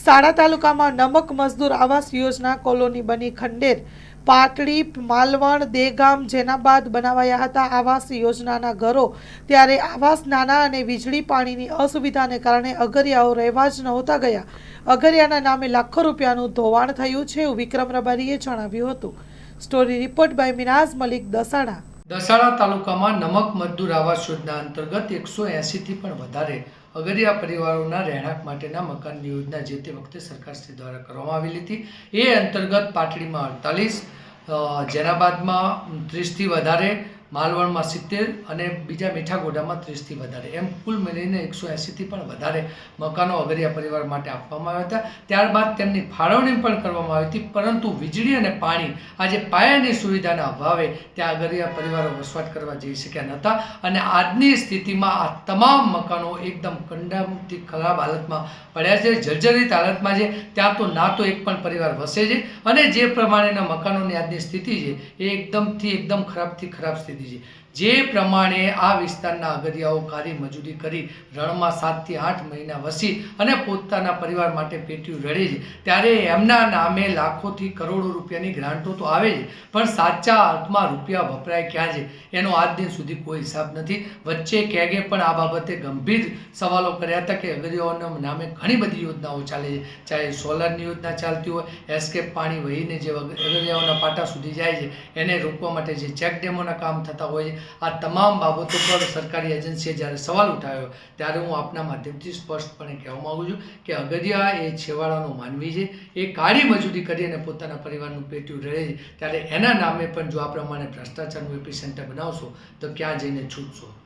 સાડા તાલુકામાં નમક મજદૂર આવાસ યોજના કોલોની બની ખંડેર, પાટડી, માલવણ, દેગામ, જેનાબાદ બનાવાયા હતા આવાસ યોજનાના ઘરો। ત્યારે આવાસ નાના અને વીજળી પાણીની અસુવિધાને કારણે અગરિયાઓ રહેવા જ નહોતા ગયા। અગરિયાના નામે લાખો રૂપિયાનું ધોવાણ થયું છે એવું વિક્રમ રબારીએ જણાવ્યું હતું। Story report by Minaz Malik, Dasada. Dasada તાલુકામાં નમક મજદૂર આવાસ યોજના અંતર્ગત 180થી પણ વધારે અગરિયા પરિવારોના રહેણાંક માટેના મકાનની યોજના જે તે વખતે સરકારશ્રી દ્વારા કરવામાં આવેલી હતી। એ અંતર્ગત પાટડીમાં 48, જેનાબાદમાં 30થી વધારે, માલવણમાં 70 અને બીજા મીઠાગોડામાં 30થી વધારે, એમ કુલ મળીને 180થી પણ વધારે મકાનો અગરિયા પરિવાર માટે આપવામાં આવ્યા હતા। ત્યારબાદ તેમની ફાળવણી પણ કરવામાં આવી હતી, પરંતુ વીજળી અને પાણી આજે પાયાની સુવિધાના અભાવે ત્યાં અગરિયા પરિવારો વસવાટ કરવા જઈ શક્યા નહોતા અને આજની સ્થિતિમાં આ તમામ મકાનો એકદમ કંડમથી ખરાબ હાલતમાં પડ્યા છે, જર્જરિત હાલતમાં છે। ત્યાં તો ના તો એક પણ પરિવાર વસે છે અને જે પ્રમાણેના મકાનોની આજની સ્થિતિ છે એ એકદમ ખરાબથી ખરાબ સ્થિતિ છે। જે પ્રમાણે આ વિસ્તારના અગરિયાઓ કાળી મજૂરી કરી રણમાં 7 થી 8 મહિના વસી અને પોતાના પરિવાર માટે પેટીયું રડે છે, ત્યારે એમના નામે લાખોથી કરોડો રૂપિયાની ગ્રાન્ટો તો આવે છે, પણ સાચા અર્થમાં રૂપિયા વપરાય ક્યાં છે એનો આજ દિન સુધી કોઈ હિસાબ નથી। વચ્ચે કેગે પણ આ બાબતે ગંભીર સવાલો કર્યા હતા કે અગરિયાઓના નામે ઘણી બધી યોજનાઓ ચાલે છે, ચાહે સોલરની યોજના ચાલતી હોય, એસ્કેપ પાણી વહીને જે અગરિયાઓના પાટા સુધી જાય છે એને રોકવા માટે જે ચેક ડેમોના કામ થતા હોય છે, આ તમામ બાબતો પર સરકારી એજન્સીએ જ્યારે સવાલ ઉઠાવ્યો ત્યારે હું આપના માધ્યમથી સ્પષ્ટપણે કહેવા માગું છું કે અગરિયા એ છેવાડાનો માનવી છે, એ કાળી મજૂરી કરી અને પોતાના પરિવારનું પેટીયું રડે છે, ત્યારે એના નામે પણ જો આ પ્રમાણે ભ્રષ્ટાચારનું એપી સેન્ટર બનાવશો તો ક્યાં જઈને છૂટશો।